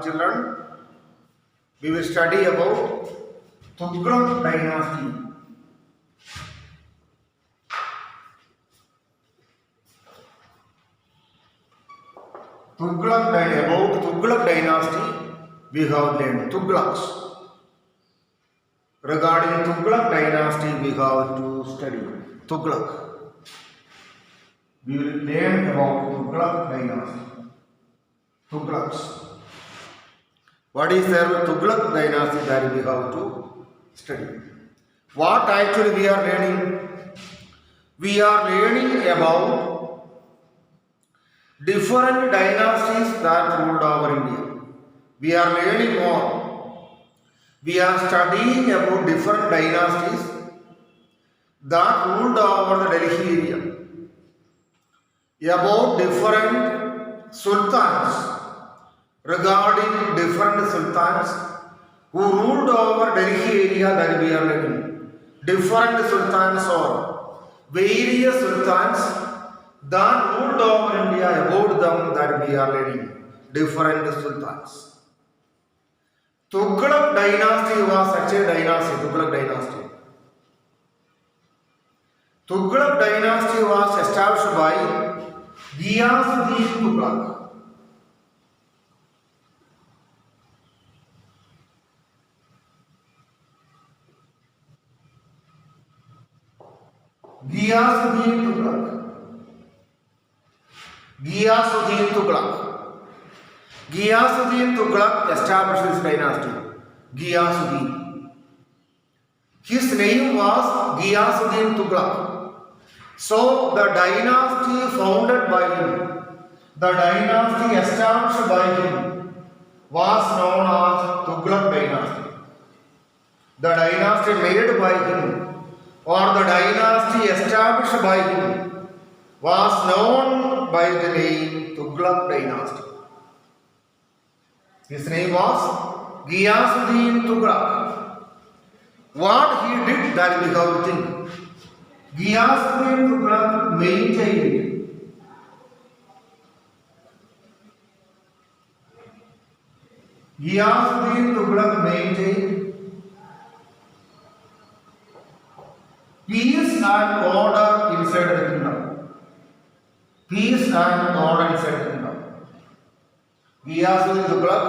children, we will study about Tughlaq dynasty. About Tughlaq dynasty, we have learned Tughlaqs. Regarding Tughlaq dynasty, we have to study Tughlaq. We will learn about Tughlaq dynasty. Tughlaqs. What is their Tughlaq dynasty that we have to study? What actually we are learning? We are learning about different dynasties that ruled over India. We are learning more. We are studying about different dynasties that ruled over the Delhi area. About different sultans, regarding different sultans who ruled over Delhi area that we are learning. Different sultans or various sultans that ruled over India, about them that we are learning. Different sultans. Tughlaq dynasty was such a dynasty. Tughlaq dynasty. Tughlaq dynasty was established by Ghiyasuddin Tughlaq. Ghiyasuddin Tughlaq. Ghiyasuddin Tughlaq. Ghiyasuddin Tughlaq established this dynasty. Ghiyasuddin. His name was Ghiyasuddin Tughlaq. So the dynasty founded by him, the dynasty established by him, was known as Tughlaq dynasty. The dynasty made by him, or the dynasty established by him, was known by the name Tughlaq dynasty. His name was Ghiyasuddin Tughlaq. What he did, that we have to think. Ghiyasuddin Tughlaq maintained peace and order inside the kingdom. Peace and order inside the kingdom. Ghiyasuddin Tughlaq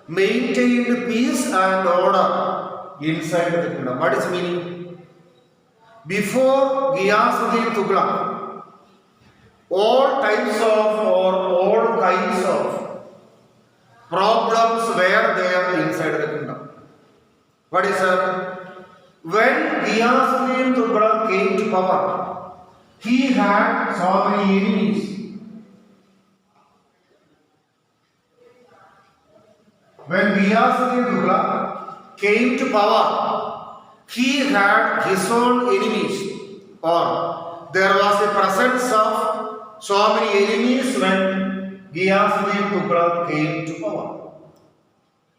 maintained peace and order inside the kingdom. What is meaning? Before Ghiyasuddin Tughlaq, all types of or all kinds of problems were there inside the kingdom. What is that? When Ghiyasuddin Tughlaq came to power, he had so many enemies. When Ghiyasuddin Tughlaq came to power, he had his own enemies, or there was a presence of so many enemies when Ghiyasuddin Tughlaq came to power.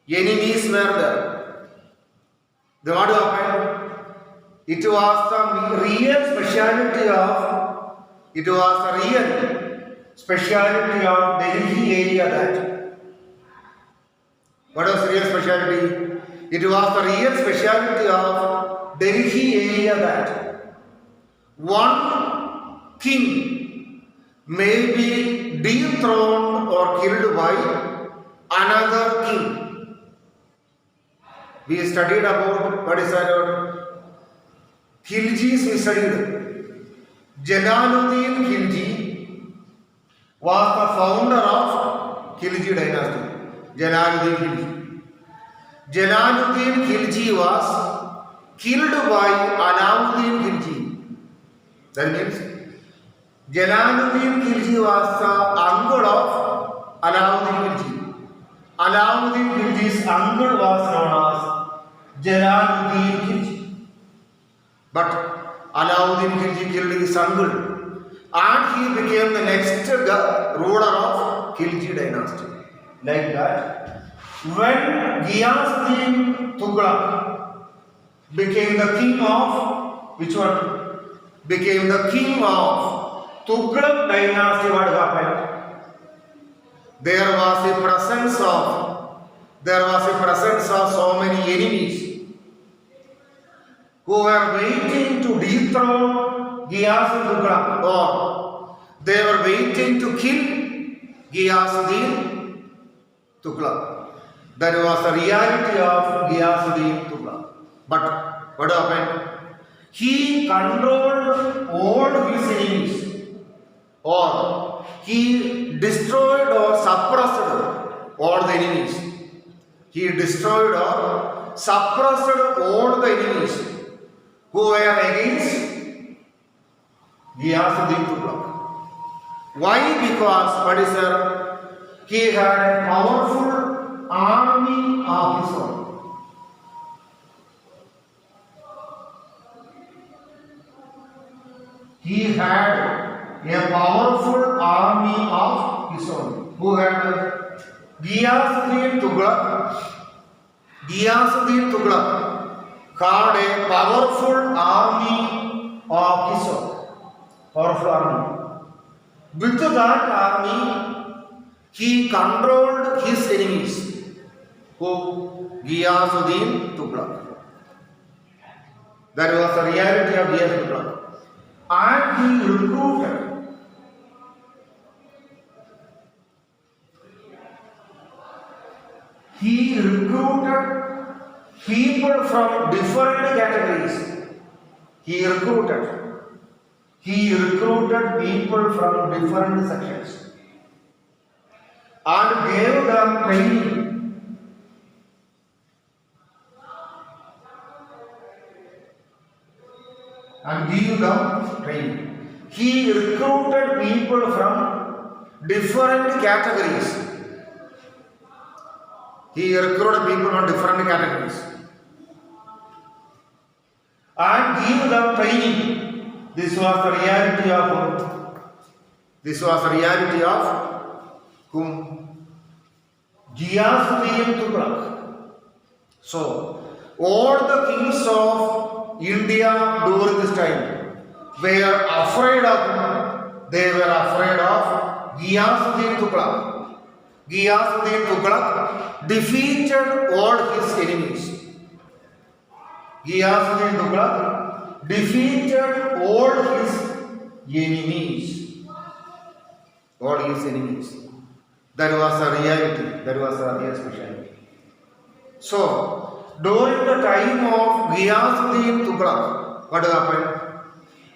Enemies were there. Then what happened? It was the real speciality of Delhi area that. What was the real speciality? It was the real speciality of Delhi area that one king may be dethroned or killed by another king. We studied about what is that? Khiljis we studied. Jalaluddin Khilji was the founder of Khilji dynasty. Jalaluddin Khilji. Jalaluddin Khilji was killed by Alauddin Khilji. That means Jalaluddin Khilji was the uncle of Alauddin Khilji. Alauddin Khilji's uncle was known as Jalaluddin Khilji. But Alauddin Khilji killed his uncle and he became the next ruler of Khilji dynasty. Like that. When Ghiyasuddin Tughlaq became the king of which one? Became the king of Tughlaq dynasty. What happened? There was a presence of there was a presence of so many enemies who were waiting to dethrone Ghiyasuddin Tughlaq, or they were waiting to kill Ghiyasuddin Tughlaq. That was the reality of Ghiyasuddin Tughlaq. But what happened? He controlled all his enemies, or he destroyed or suppressed all the enemies. He destroyed or suppressed all the enemies who were against Ghiyasuddin Tughlaq. Why? Because what is there? He had a powerful army of his own. He had a powerful army of his own. Who had Ghiyasuddin Tughlaq? Ghiyasuddin Tughlaq had a powerful army of his own. Powerful army. With that army, he controlled his enemies. Who? Ghiyasuddin Tughlaq. That was the reality of Ghiyasuddin Tughlaq. And he recruited people from different categories. He recruited people from different sections and gave them training. He recruited people from different categories. And give them training. This was the reality of whom? Ghiyasuddin Tughlaq. So, all the kings of India during this time were afraid of him. They were afraid of Ghiyasuddin Tughlaq. Ghiyasuddin Tughlaq defeated all his enemies. Ghiyasuddin Tughlaq defeated all his enemies. That was a reality. That was a real speciality. So, during the time of Ghiyasuddin Tughlaq, what happened?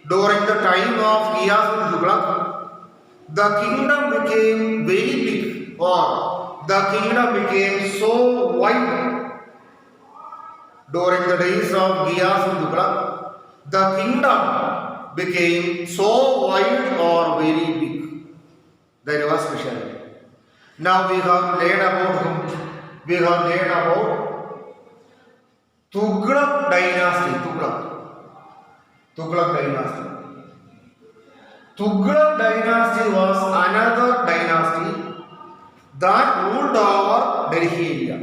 During the time of Ghiyasuddin Tughlaq, the kingdom became very big, or the kingdom became so wide. During the days of Ghiyasuddin Tughlaq, the kingdom became so wide or very big. That was speciality. Now we have learned about him. We have learned about Tughlaq dynasty. Tughlaq dynasty was another dynasty that ruled over Delhi area.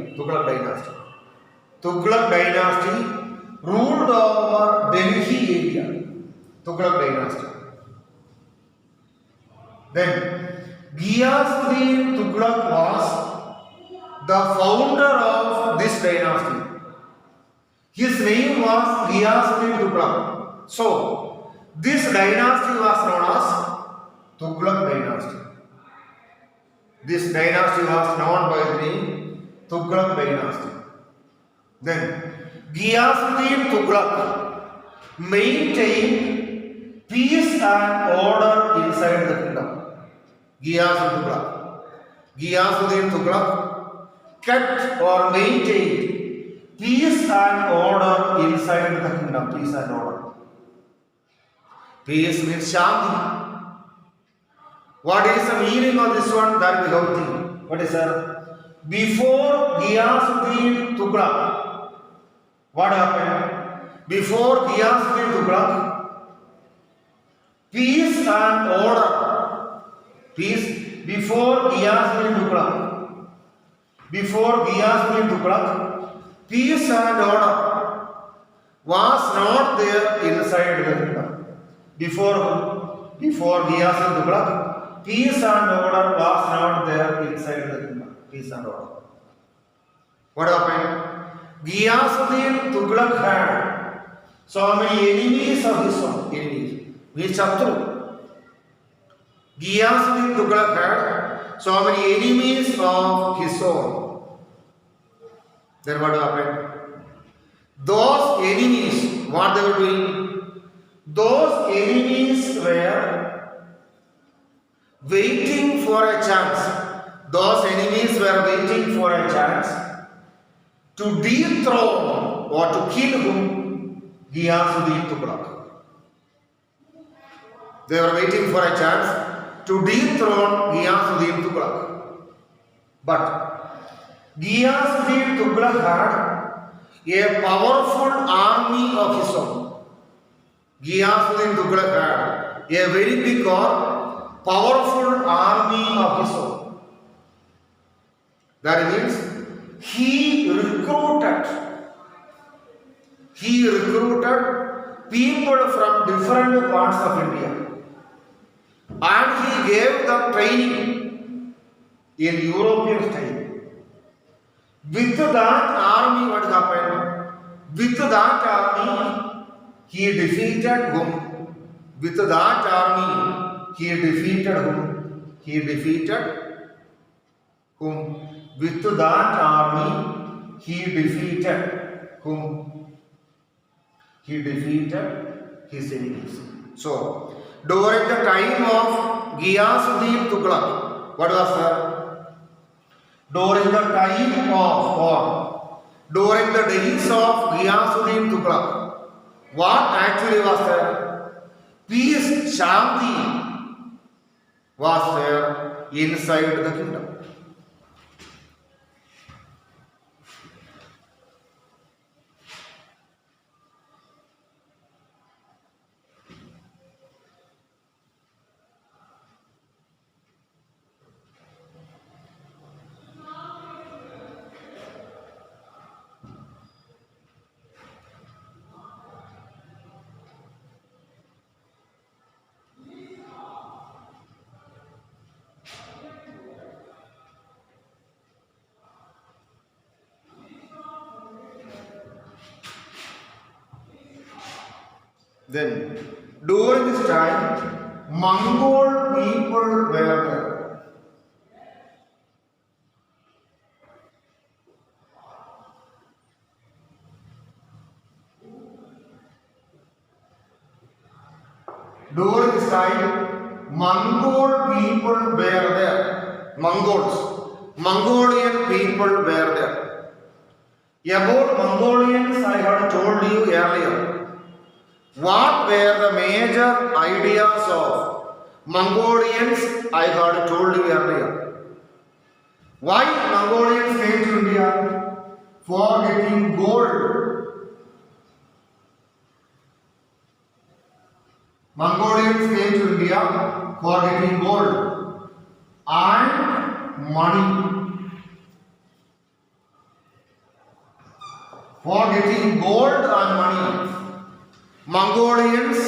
Tughlaq dynasty ruled over Delhi area. Tughlaq dynasty. Then Ghiyasuddin Tughlaq was the founder of this dynasty. His name was Ghiyasuddin Tughlaq. So, this dynasty was known as Tughlaq dynasty. This dynasty was known by the name Tughlaq dynasty. Then, Ghiyasuddin Tughlaq maintained peace and order inside the kingdom. Ghiyasuddin Tughlaq kept or maintained peace and order inside the kingdom. Peace and order. Peace means Shanti. What is the meaning of this one? That we have to think. What is that? Before Ghiyasuddin Tughlaq, what happened? Before Ghiyasuddin Tughlaq, peace and order. Before Ghiyasuddin Tughlaq, peace and order was not there inside the kingdom. Before Ghiyasuddin Tughlaq, peace and order was not there inside the kingdom. Peace and order. What happened? Ghiyasuddin Tughlaq had so many enemies of his own. Enemies. Means Shatru. Ghiyasuddin Tughlaq had so many enemies of his own. Then what happened? Those enemies, what they were doing? Those enemies were waiting for a chance. Those enemies were waiting for a chance to dethrone or to kill whom? Ghiyasuddin Tughlaq. They were waiting for a chance to dethrone Ghiyasuddin Tughlaq. But Ghiyasuddin Tughlaq had a powerful army of his own. Ghiyasuddin Tughlaq had a very big or powerful army of his own. That means he recruited people from different parts of India and he gave them training in European style. With that army, what happened? With that army, he defeated whom? With that army, he defeated whom? He defeated whom? With that army, he defeated whom? He defeated his enemies. So, during the time of Ghiyasuddin Tughlaq, what was that? During the time of or during the days of Ghiyasuddin Tughlaq, what actually was there? Peace, Shanti was there inside the kingdom. Then, during this time, Mongol people were there. During this time, Mongol people were there. Mongolian people were there. About Mongolians, I had told you earlier. What were the major ideas of Mongolians? I had told you earlier. Why Mongolians came to India? For getting gold. Mongolians came to India for getting gold and money. For getting gold and money. Mongolians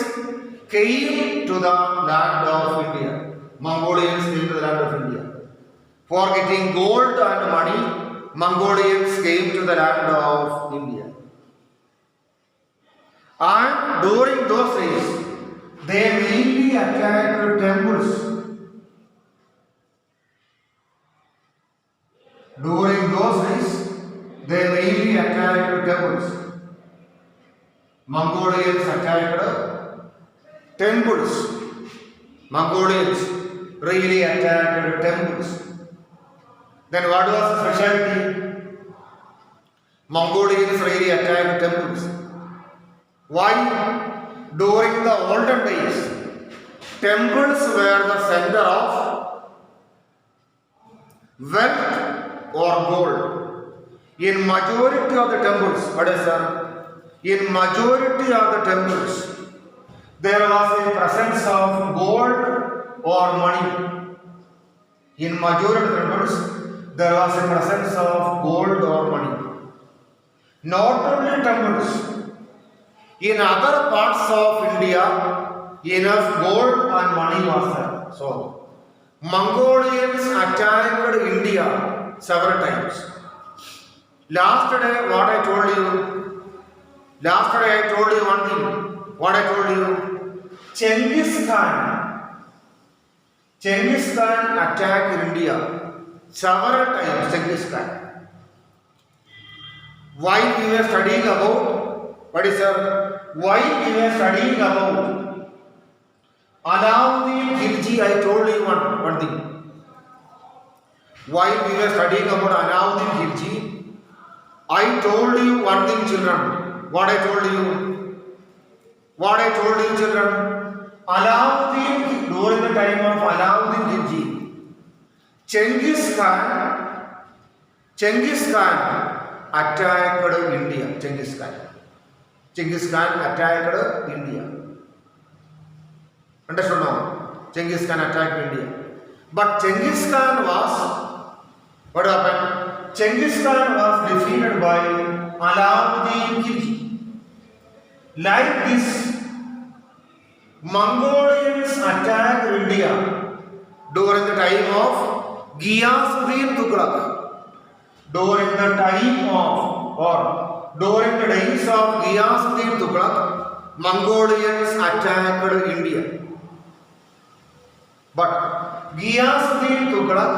came to the land of India. Mongolians came to the land of India. For getting gold and money, Mongolians came to the land of India. And during those days, they mainly attacked temples. During those days, they mainly attacked temples. Mongolians attacked temples. Mongolians really attacked temples. Then what was the specialty? Mongolians really attacked temples. Why? During the olden days, temples were the center of wealth or gold. In majority of the temples, what is that? In majority of the temples, there was a presence of gold or money. In majority of the temples, there was a presence of gold or money. Not only temples, in other parts of India, enough gold and money was there. So, Mongolians attacked India several times. Last day, what I told you. Last day I told you one thing. What I told you. Genghis Khan attacked India several times. Genghis Khan. While we were studying about, what is that? While we were studying about Alauddin Khilji, I told you one thing. While we were studying about Alauddin Khilji, I told you one thing, children. What I told you? What I told you, children? Alauddin, during the time of Alauddin Khilji, Genghis Khan attacked India. Genghis Khan attacked India. Understood now? Genghis Khan attacked India. But Genghis Khan was, what happened? Genghis Khan was defeated by Alauddin Khilji. Like this, Mongolians attacked India during the time of Ghiyasuddin Tughlaq. During the time of, or during the days of Ghiyasuddin Tughlaq, Mongolians attacked India. But Ghiyasuddin Tughlaq,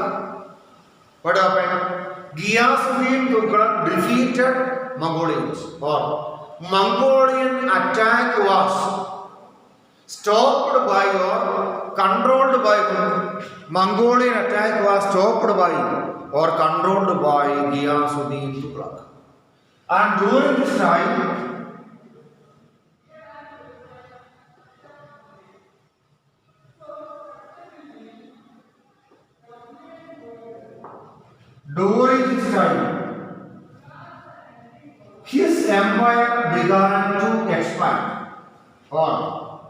what happened? Ghiyasuddin Tughlaq defeated Mongolians, or Mongolian attack was stopped by or controlled by, Mongolian attack was stopped by or controlled by Ghiyasuddin Tughlaq. And during this time, his empire began to expand, or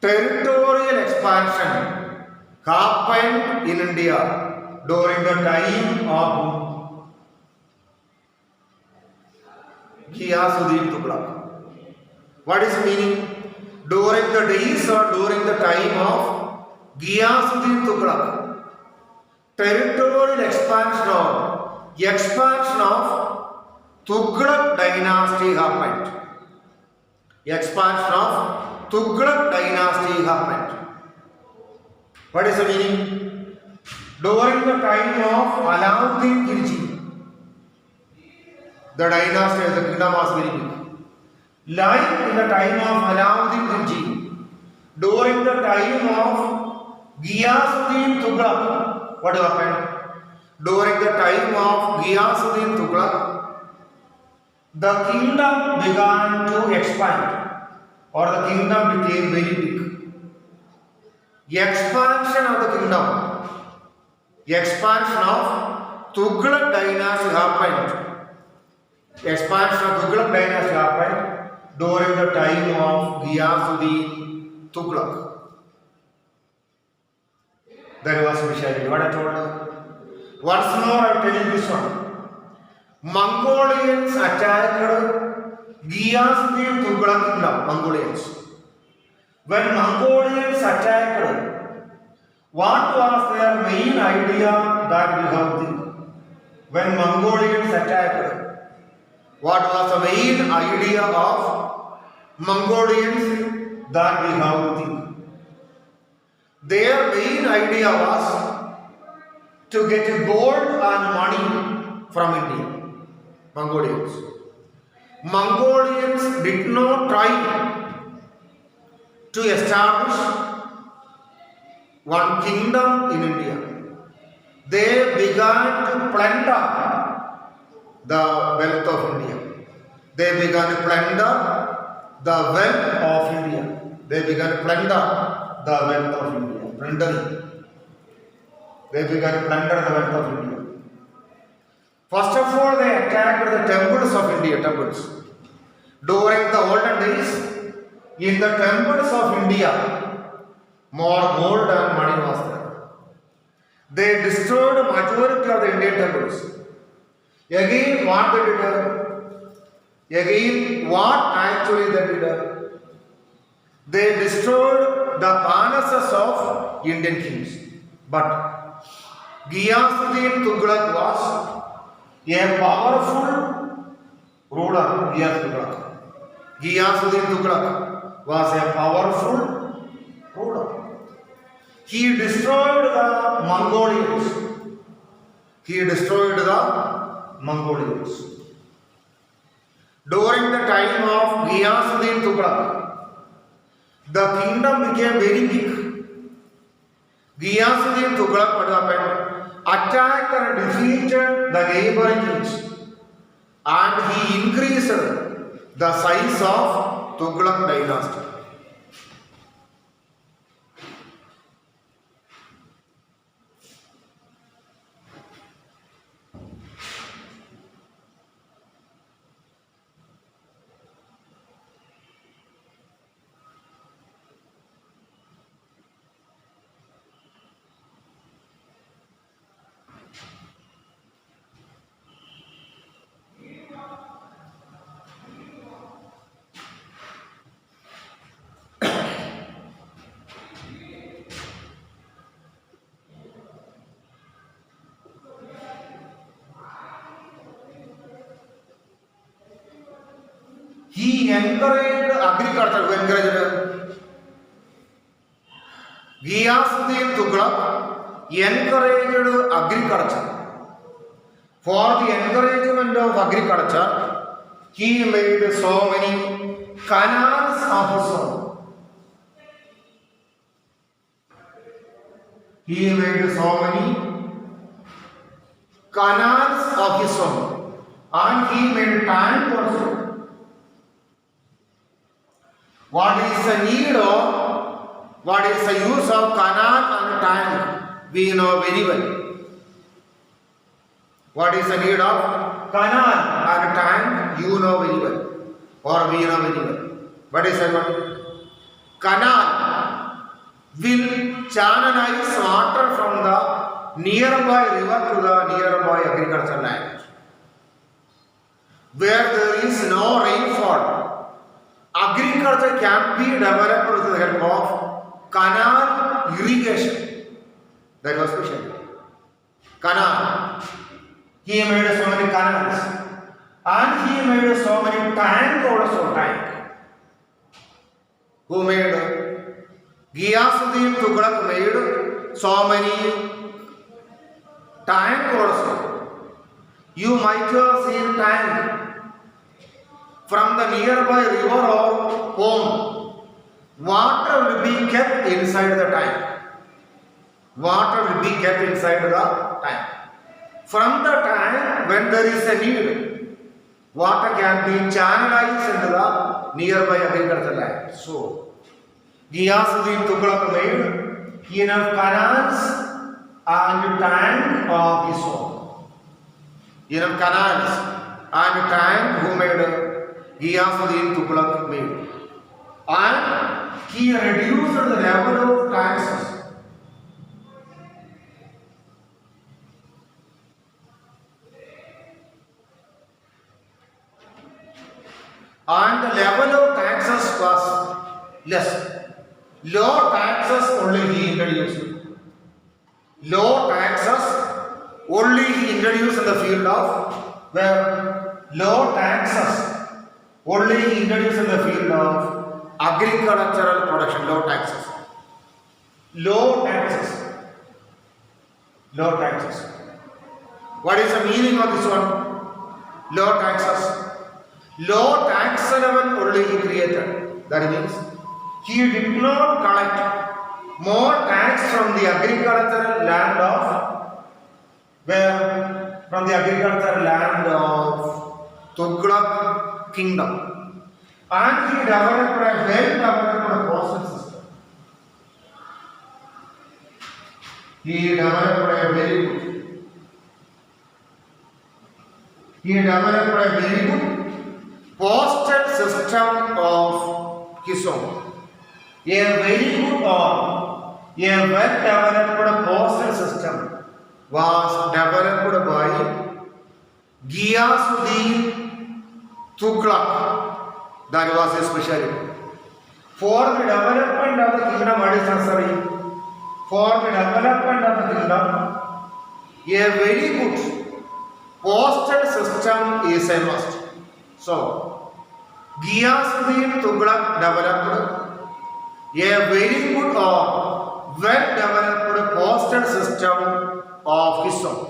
territorial expansion happened in India during the time of Ghiyasuddin Tughlaq. What is the meaning? During the days or during the time of Ghiyasuddin Tughlaq, territorial expansion of Tughlaq dynasty happened. Expansion of Tughlaq dynasty happened. What is the meaning? During the time of Alauddin Khilji, the dynasty, the kingdom was very big. Like in the time of Alauddin Khilji, during the time of Ghiyasuddin Tughlaq, what happened? During the time of Ghiyasuddin Tughlaq, the kingdom began to expand, or the kingdom became very big. Expansion of the kingdom, expansion of Tughlaq dynasty happened. Expansion of Tughlaq dynasty happened during the time of Ghiyasuddin Tughlaq. That was speciality. What I told you. Once more I will tell you this one. Mongolians attacked Ghiyasuddin Tughlaq kingdom. Mongolians. When Mongolians attacked, what was their main idea that we have seen? When Mongolians attacked, what was the main idea of Mongolians that we have seen? Their main idea was to get gold and money from India. Mongolians did not try to establish one kingdom in India. They began to plunder the wealth of India. They began to plunder the wealth of India. They began to plunder the wealth of India. Plundering. They began to plunder the wealth of India. First of all, they attacked the temples of India. During the olden days, in the temples of India, more gold and money was there. They destroyed the majority of the Indian temples. Again, what they did? Again, what actually they did? They destroyed the palaces of Indian kings. But Ghiyasuddin Tughlaq was a powerful ruler. Ghiyasuddin Tughlaq was a powerful ruler. He destroyed the Mongolians. During the time of Ghiyasuddin Tughlaq, the kingdom became very big. Ghiyasuddin Tughlaq, what happened? Attacked and defeated the neighboring kings, and he increased the size of Tughlaq dynasty. He encouraged agriculture. Who encouraged? Ghiyasuddin Tughlaq encouraged agriculture. For the encouragement of agriculture, he made so many canals of his own. He made so many canals of his own, and he made tank also. What is the need of, what is the use of canal and tank? We know very well. What is the need of canal and tank? You know very well, or we know very well. What is that one? Canal will channelize water from the nearby river to the nearby agricultural land. Where there is no rainfall, agriculture can be developed with the help of canal irrigation. That was special. Canal. He made so many canals, and he made so many tanks also. Who made? Ghiyasuddin Tughlaq made so many tanks also. You might have seen tank. From the nearby river or pond, water will be kept inside the tank. Water will be kept inside the tank. From the tank, when there is a need, water can be channelized into the nearby agricultural land. So, Ghiyasuddin Tughlaq made enough canals and tank of his own. Enough canals and tank who made Ghiyasuddin Tughlaq made. And he reduced the level of taxes. And the level of taxes was less. Low taxes only he introduced. Low taxes only he introduced in the field of where low taxes only he introduced in the field of agricultural production. Low taxes. Low taxes. Low taxes. What is the meaning of this one? Low taxes. Low tax level only he created. That means he did not collect more tax from the agricultural land of where? From the agricultural land of Tughlaq kingdom. And he developed a well-developed postal system. He developed a very good postal system of his own. A very good or a well-developed postal system was developed by Ghiyasuddin Tughlaq. That was a specialty. For the development of the kingdom, what is necessary? For the development of the kingdom, a very good postal system is a must. So, Ghiyasuddin Tughlaq developed a very good or well-developed postal system of his own.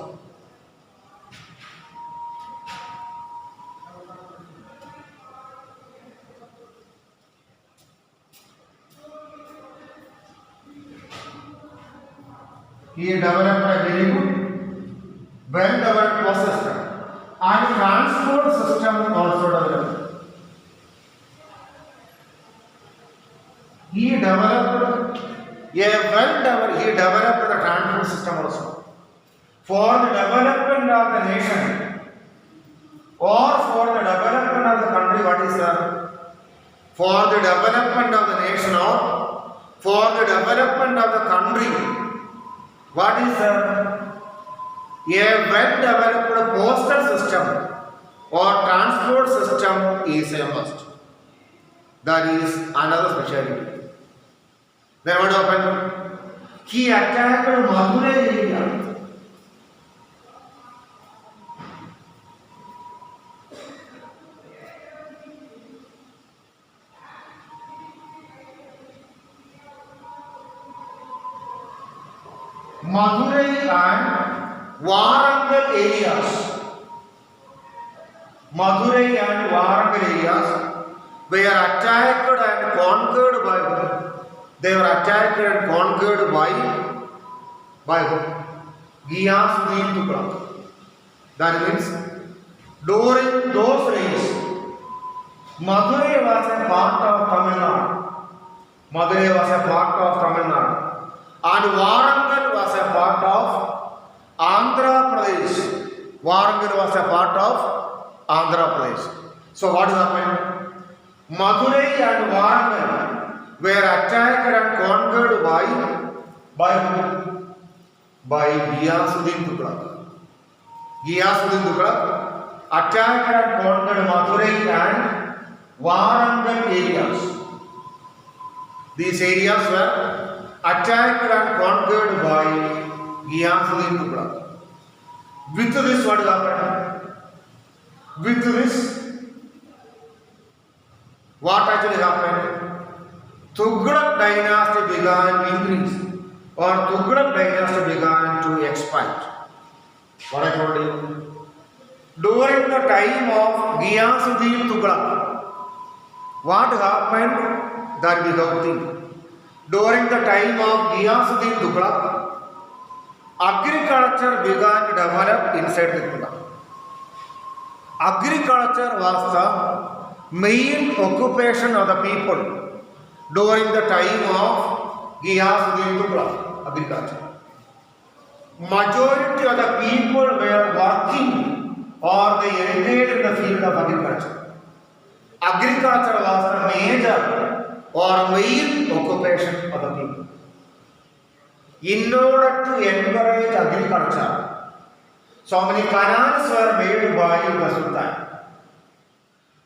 He developed a very good, well-developed postal system and transport system also developed. He developed the transport system also. For the development of the nation or for the development of the country, what is that? For the development of the nation or for the development of the country, what is a well-developed postal system or transport system is a must. That is another specialty. Then what happened? He attacked Madurai area. Madurai and Warangal areas. Madurai and Warangal areas were attacked and conquered by. They were attacked and conquered by Ghiyasuddin Tughlaq. That means during those days, Madurai was a part of Tamil Nadu. Madurai was a part of Tamil Nadu. And Warangal was a part of Andhra Pradesh. Warangal was a part of Andhra Pradesh. So what happened? Madurai and Warangal were attacked and conquered by Ghiyasuddin Tughlaq. Ghiyasuddin Tughlaq attacked and conquered Madurai and Warangal areas. These areas were attacked and conquered by Ghiyasuddin Tughlaq. With this, what happened? With this, what actually happened? Tughlaq dynasty began to increase, or Tughlaq dynasty began to expand. What I told you? During the time of Ghiyasuddin Tughlaq, what happened? That we have to think. During the time of Ghiyasuddin Tughlaq, agriculture began to develop inside the Tughlaq. Agriculture was the main occupation of the people during the time of Ghiyasuddin Tughlaq, agriculture. Majority of the people were working or they engaged in the field of agriculture. Agriculture was the major or main occupation of the people. In order to encourage agriculture, so many canals were made by the Sultan.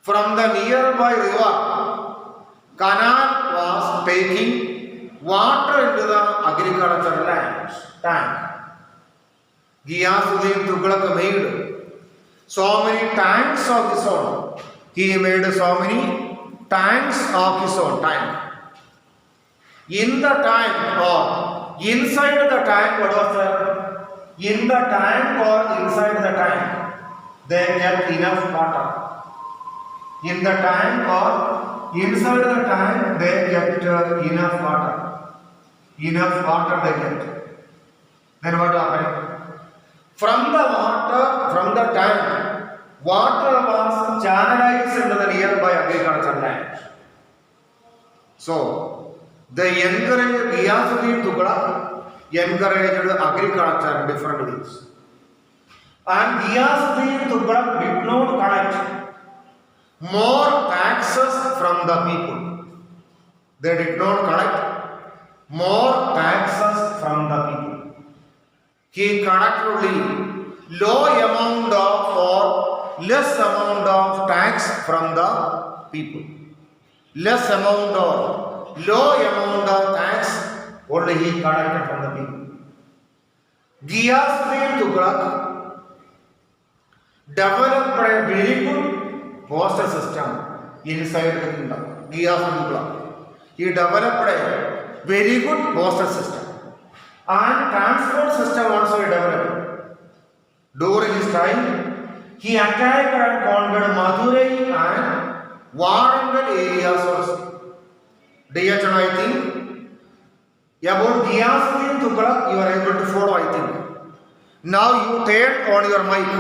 From the nearby river, canal was taking water into the agricultural lands, tank. Ghiyasuddin Tughlaq made so many tanks of his own. He made so many tanks of his own tank. In the tank or inside the tank, what was there? In the tank or inside the tank, they kept enough water. In the tank or inside the tank, they kept enough water. Enough water they kept. Then what happened? From the water, from the tank, water was channelized into the nearby agricultural land. So, they encouraged Ghiyasuddin Tughlaq, encouraged agriculture in different ways. And Ghiyasuddin Tughlaq did not collect more taxes from the people. They did not collect more taxes from the people. He collected only low amount of or less amount of tax from the people. Less amount or low amount of tax only he collected from the people. Ghiyasuddin Tughlaq developed a very good postal system inside the kingdom. Ghiyas Tughlaq. He developed a very good postal system and transport system also he developed. During his time, he attacked and conquered Madurai and Warangal areas also. Dear children, I think about Ghiyazuddin Tughlaq you are able to follow, I think. Now you turn on your mic.